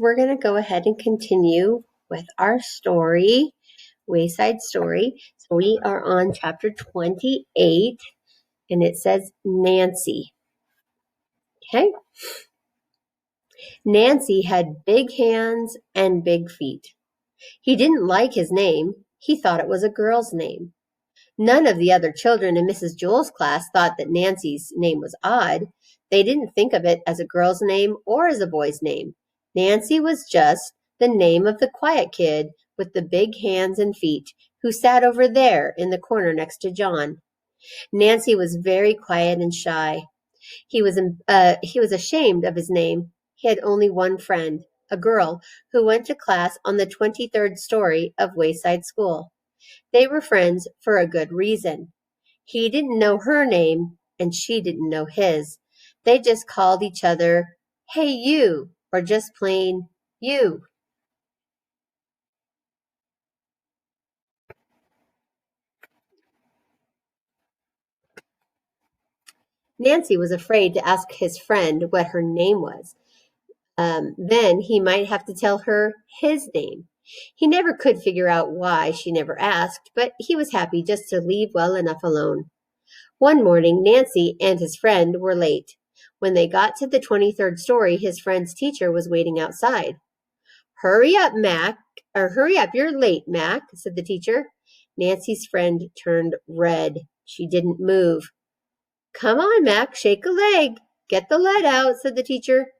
We're going to go ahead and continue with our story, Wayside Story. So we are on chapter 28, and it says Nancy. Okay? Nancy had big hands and big feet. He didn't like his name. He thought it was a girl's name. None of the other children in Mrs. Jules' class thought that Nancy's name was odd. They didn't think of it as a girl's name or as a boy's name. Nancy was just the name of the quiet kid with the big hands and feet who sat over there in the corner next to John. Nancy was very quiet and shy. He was ashamed of his name. He had only one friend, a girl who went to class on the 23rd story of Wayside School. They were friends for a good reason. He didn't know her name, and she didn't know his. They just called each other, "Hey, you," or just plain, "You." Nancy was afraid to ask his friend what her name was. Then he might have to tell her his name. He never could figure out why she never asked, but he was happy just to leave well enough alone. One morning, Nancy and his friend were late. When they got to the 23rd story, his friend's teacher was waiting outside. "Hurry up, Mac, or hurry up, you're late, Mac," said the teacher. Nancy's friend turned red. She didn't move. "Come on, Mac, shake a leg. Get the lead out," said the teacher.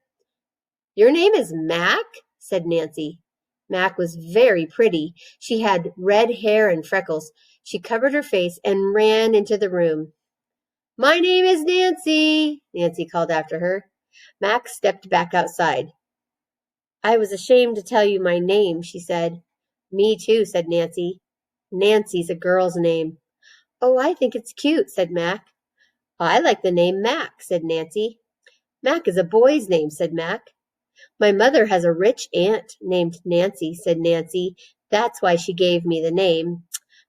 "Your name is Mac?" said Nancy. Mac was very pretty. She had red hair and freckles. She covered her face and ran into the room. "My name is Nancy," Nancy called after her. Mac stepped back outside. "I was ashamed to tell you my name," she said. "Me too," said Nancy. "Nancy's a girl's name." "Oh, I think it's cute," said Mac. "I like the name Mac," said Nancy. "Mac is a boy's name," said Mac. "My mother has a rich aunt named Nancy," said Nancy. "That's why she gave me the name."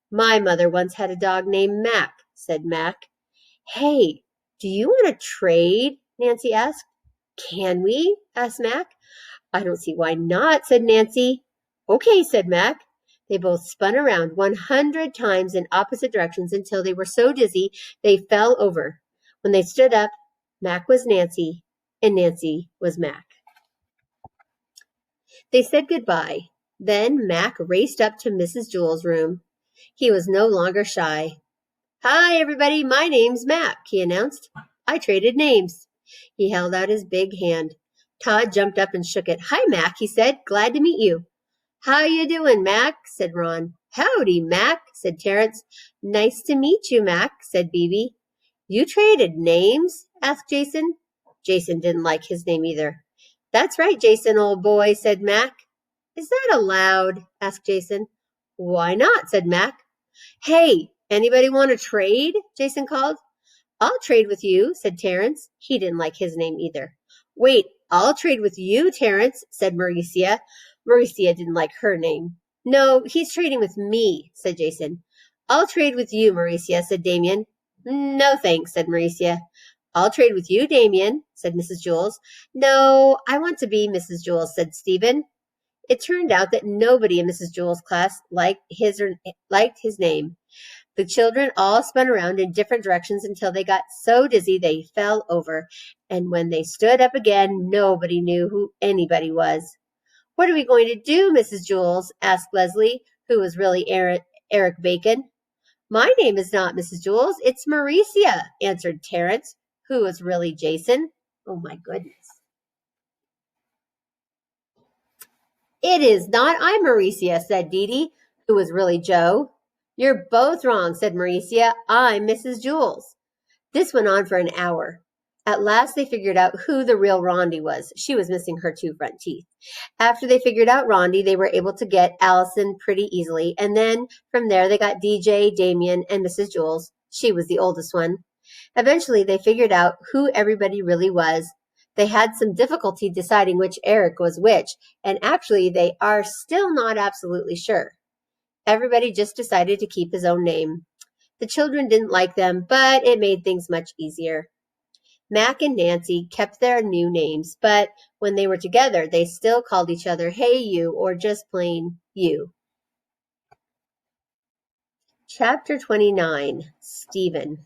"My mother once had a dog named Mac," said Mac. "Hey, do you want to trade?" Nancy asked. "Can we?" asked Mac. "I don't see why not," said Nancy. "Okay," said Mac. They both spun around 100 times in opposite directions until they were so dizzy they fell over. When they stood up, Mac was Nancy, and Nancy was Mac. They said goodbye. Then Mac raced up to Mrs. Jules' room. He was no longer shy. "Hi, everybody, my name's Mac," he announced. "I traded names." He held out his big hand. Todd jumped up and shook it. "Hi, Mac," he said. "Glad to meet you." "How you doing, Mac?" said Ron. "Howdy, Mac," said Terrence. "Nice to meet you, Mac," said Bibi. "You traded names?" asked Jason. Jason didn't like his name either. "That's right, Jason, old boy," said Mac. "Is that allowed?" asked Jason. "Why not?" said Mac. "Hey, anybody want to trade?" Jason called. "I'll trade with you," said Terrence. He didn't like his name either. "Wait, I'll trade with you, Terrence," said Mauricia. Mauricia didn't like her name. "No, he's trading with me," said Jason. "I'll trade with you, Mauricia," said Damien. "No, thanks," said Mauricia. "I'll trade with you, Damien," said Mrs. Jules. "No, I want to be Mrs. Jules," said Stephen. It turned out that nobody in Mrs. Jules' class liked his name. The children all spun around in different directions until they got so dizzy they fell over, and when they stood up again, nobody knew who anybody was. "What are we going to do, Mrs. Jules?" asked Leslie, who was really Eric Bacon. "My name is not Mrs. Jules, it's Mauricia," answered Terrence, who was really Jason. Oh my goodness. "It is not I, Mauricia," said Dee Dee, who was really Joe. "You're both wrong," said Mauricia. "I'm Mrs. Jules." This went on for an hour. At last they figured out who the real Rondi was. She was missing her two front teeth. After they figured out Rondi, they were able to get Allison pretty easily, and then from there they got DJ, Damien, and Mrs. Jules. She was the oldest one. Eventually they figured out who everybody really was. They had some difficulty deciding which Eric was which, and actually they are still not absolutely sure. Everybody just decided to keep his own name. The children didn't like them, but it made things much easier. Mac and Nancy kept their new names, but when they were together, they still called each other Hey You or just plain You. Chapter 29, Stephen.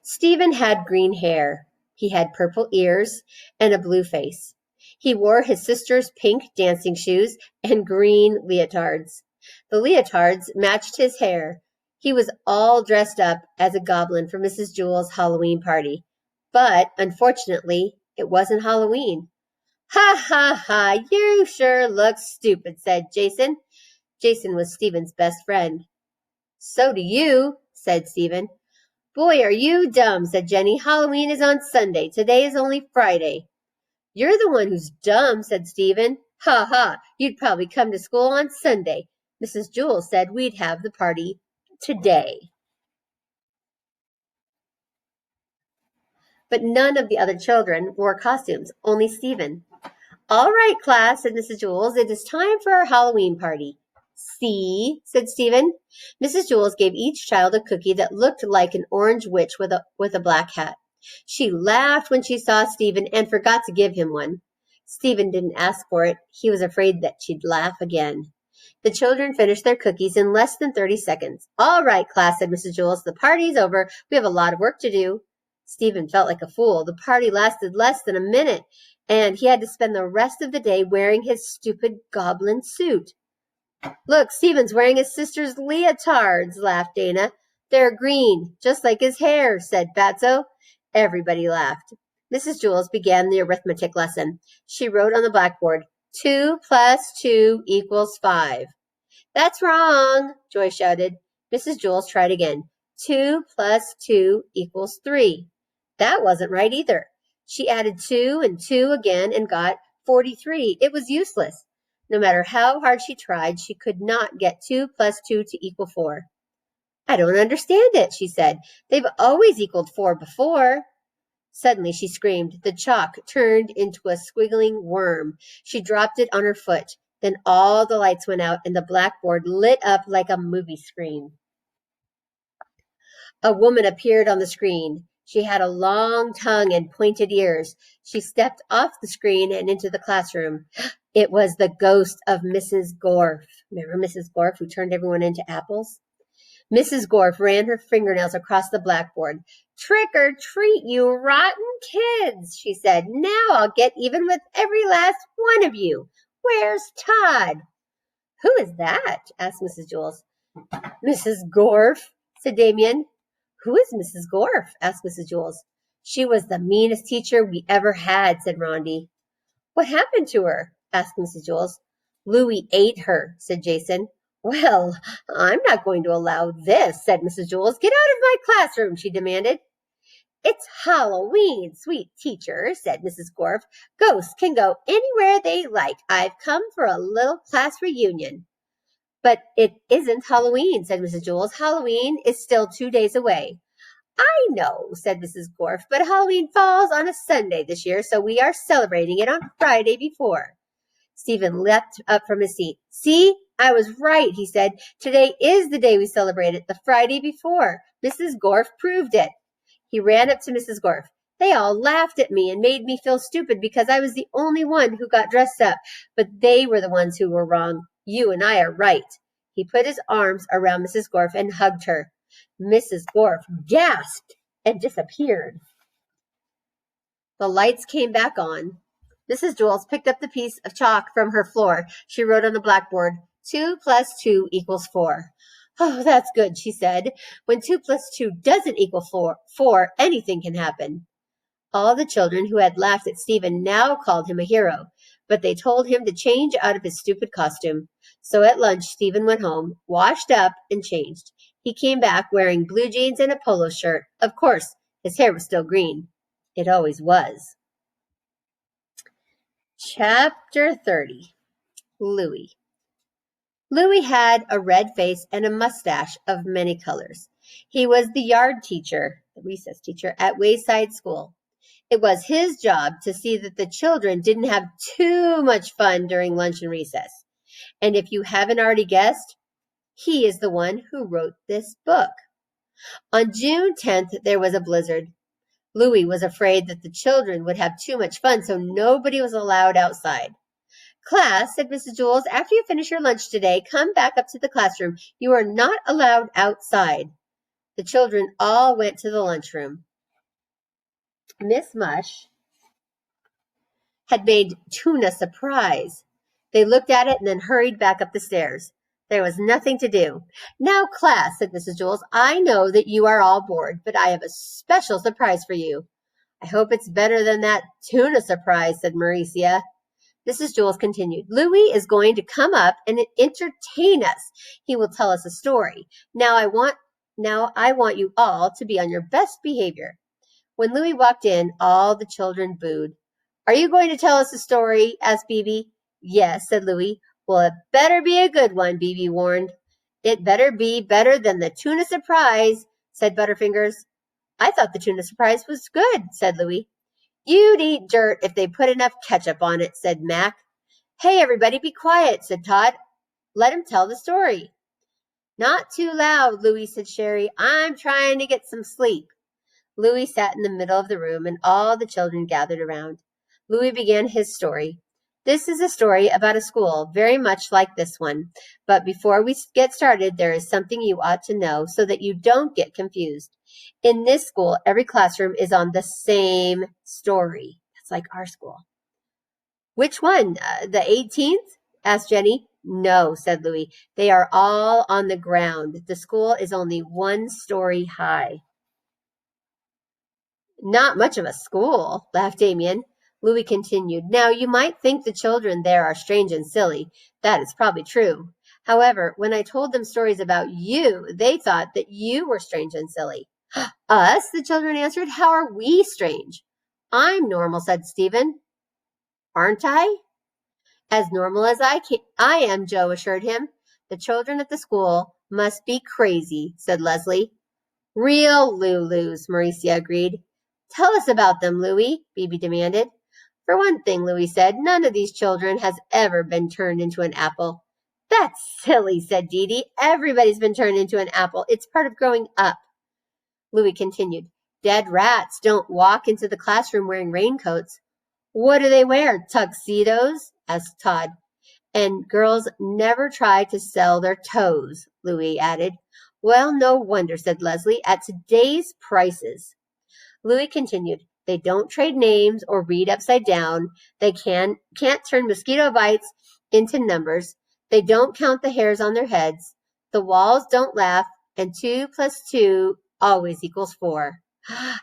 Stephen had green hair. He had purple ears and a blue face. He wore his sister's pink dancing shoes and green leotards. The leotards matched his hair. He was all dressed up as a goblin for Mrs. Jules' Halloween party. But, unfortunately, it wasn't Halloween. Ha ha ha, you sure look stupid, said Jason. Jason was Stephen's best friend. So do you, said Stephen. Boy, are you dumb, said Jenny. Halloween is on Sunday. Today is only Friday. You're the one who's dumb, said Stephen. Ha ha, you'd probably come to school on Sunday. Mrs. Jules said we'd have the party today. But none of the other children wore costumes, only Stephen. All right, class, said Mrs. Jules. It is time for our Halloween party. See, said Stephen. Mrs. Jules gave each child a cookie that looked like an orange witch with a black hat. She laughed when she saw Stephen and forgot to give him one. Stephen didn't ask for it. He was afraid that she'd laugh again. The children finished their cookies in less than 30 seconds. All right, class, said Mrs. Jules. The party's over. We have a lot of work to do. Stephen felt like a fool. The party lasted less than a minute, and he had to spend the rest of the day wearing his stupid goblin suit. Look, Stephen's wearing his sister's leotards, laughed Dana. They're green, just like his hair, said Fatso. Everybody laughed. Mrs. Jules began the arithmetic lesson. She wrote on the blackboard, 2 plus 2 equals 5. That's wrong, Joy shouted. Mrs. Jules tried again. 2 plus 2 equals 3. That wasn't right either. She added 2 and 2 again and got 43. It was useless. No matter how hard she tried, she could not get 2 plus 2 to equal 4. I don't understand it, she said. They've always equaled 4 before. Suddenly she screamed. The chalk turned into a squiggling worm. She dropped it on her foot. Then all the lights went out and the blackboard lit up like a movie screen. A woman appeared on the screen. She had a long tongue and pointed ears. She stepped off the screen and into the classroom. It was the ghost of Mrs. Gorf. Remember Mrs. Gorf who turned everyone into apples? Mrs. Gorf ran her fingernails across the blackboard. Trick or treat, you rotten kids, she said. Now I'll get even with every last one of you. Where's Todd? Who is that? Asked Mrs. Jules. Mrs. Gorf, said Damien. Who is Mrs. Gorf? Asked Mrs. Jules. She was the meanest teacher we ever had, said Rondi. What happened to her? Asked Mrs. Jules. Louis ate her, said Jason. Well, I'm not going to allow this, said Mrs. Jules. Get out of my classroom, she demanded. It's Halloween, sweet teacher, said Mrs. Gorf. Ghosts can go anywhere they like. I've come for a little class reunion. But it isn't Halloween, said Mrs. Jules. Halloween is still 2 days away. I know, said Mrs. Gorf, but Halloween falls on a Sunday this year, so we are celebrating it on Friday before. Stephen leapt up from his seat. See, I was right, he said. Today is the day we celebrate it, the Friday before. Mrs. Gorf proved it. He ran up to Mrs. Gorf. They all laughed at me and made me feel stupid because I was the only one who got dressed up, but they were the ones who were wrong. You and I are right. He put his arms around Mrs. Gorf and hugged her. Mrs. Gorf gasped and disappeared. The lights came back on. Mrs. Jules picked up the piece of chalk from her floor. She wrote on the blackboard, 2 plus 2 equals 4. Oh, that's good, she said. When 2 plus 2 doesn't equal 4, anything can happen. All the children who had laughed at Stephen now called him a hero, but they told him to change out of his stupid costume. So at lunch, Stephen went home, washed up, and changed. He came back wearing blue jeans and a polo shirt. Of course, his hair was still green. It always was. Chapter 30. Louis. Louis had a red face and a mustache of many colors. He was the yard teacher, the recess teacher, at Wayside School. It was his job to see that the children didn't have too much fun during lunch and recess. And if you haven't already guessed, he is the one who wrote this book. On June 10th, there was a blizzard. Louis was afraid that the children would have too much fun, so nobody was allowed outside. Class, said Mrs. Jules, after you finish your lunch today, come back up to the classroom. You are not allowed outside. The children all went to the lunchroom. Miss Mush had made tuna surprise. They looked at it and then hurried back up the stairs. There was nothing to do. Now, class, said Mrs. Jules, I know that you are all bored, but I have a special surprise for you. I hope it's better than that tuna surprise, said Mauricia. Mrs. Jules continued, Louis is going to come up and entertain us. He will tell us a story. Now I want you all to be on your best behavior. When Louis walked in, all the children booed. Are you going to tell us a story? Asked Bibi. Yes, said Louis. Well, it better be a good one, Bibi warned. It better be better than the tuna surprise, said Butterfingers. I thought the tuna surprise was good, said Louis. You'd eat dirt if they put enough ketchup on it, said Mac. Hey, everybody, be quiet, said Todd. Let him tell the story. Not too loud, Louis, said Sherry. I'm trying to get some sleep. Louis sat in the middle of the room, and all the children gathered around. Louis began his story. This is a story about a school, very much like this one. But before we get started, there is something you ought to know so that you don't get confused. In this school, every classroom is on the same story. That's like our school. Which one? The 18th? Asked Jenny. No, said Louis. They are all on the ground. The school is only one story high. Not much of a school, laughed Damien. Louis continued, Now you might think the children there are strange and silly. That is probably true. However, when I told them stories about you, they thought that you were strange and silly. Us? The children answered. How are we strange? I'm normal, said Stephen. Aren't I? As normal as I am, Joe assured him. The children at the school must be crazy, said Leslie. Real Lulus, Mauricia agreed. Tell us about them, Louis, Bibi demanded. For one thing, Louis said, none of these children has ever been turned into an apple. That's silly, said Dee Dee. Everybody's been turned into an apple. It's part of growing up. Louis continued, Dead rats don't walk into the classroom wearing raincoats. What do they wear, tuxedos? Asked Todd. And girls never try to sell their toes, Louis added. Well, no wonder, said Leslie, at today's prices. Louis continued, They don't trade names or read upside down. They can't turn mosquito bites into numbers. They don't count the hairs on their heads. The walls don't laugh, and 2 plus 2 always equals 4.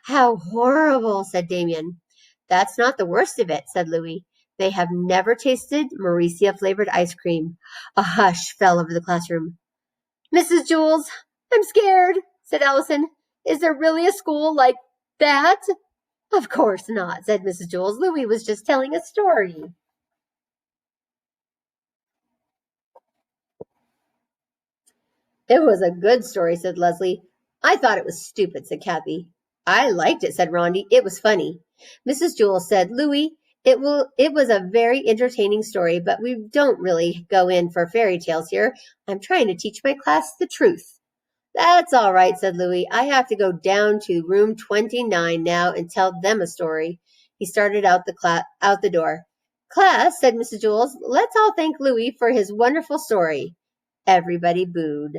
How horrible, said Damien. That's not the worst of it, said Louis. They have never tasted Mauricia-flavored ice cream. A hush fell over the classroom. Mrs. Jules, I'm scared, said Allison. Is there really a school like that? Of course not, said Mrs. Jules. Louis was just telling a story. It was a good story, said Leslie. I thought it was stupid, said Kathy. I liked it, said Rondi. It was funny. Mrs. Jules said, Louis, it was a very entertaining story, but we don't really go in for fairy tales here. I'm trying to teach my class the truth. That's all right, said Louis. I have to go down to room 29 now and tell them a story. He started out the door. Class, said Mrs. Jules, let's all thank Louis for his wonderful story. Everybody booed.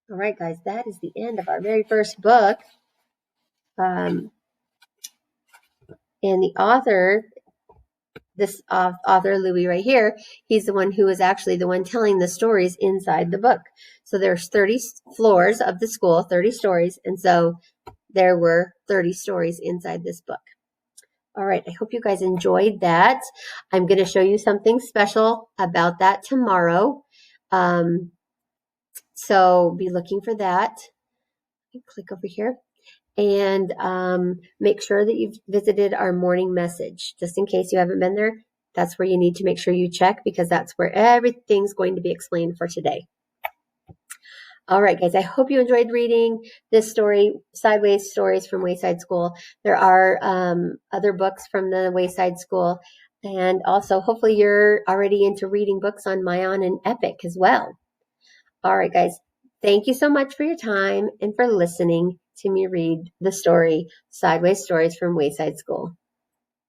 All right, guys, that is the end of our very first book. And the author, this author, Louis, right here, he's the one who is actually the one telling the stories inside the book. So there's 30 floors of the school, 30 stories, and so there were 30 stories inside this book. All right, I hope you guys enjoyed that. I'm going to show you something special about that tomorrow. So be looking for that. Click over here. And make sure that you've visited our morning message. Just in case you haven't been there, that's where you need to make sure you check because that's where everything's going to be explained for today. All right, guys, I hope you enjoyed reading this story, Sideways Stories from Wayside School. There are other books from the Wayside School, and also hopefully you're already into reading books on Mayan and Epic as well. All right, guys, thank you so much for your time and for listening. to me read the story Sideways Stories from Wayside School.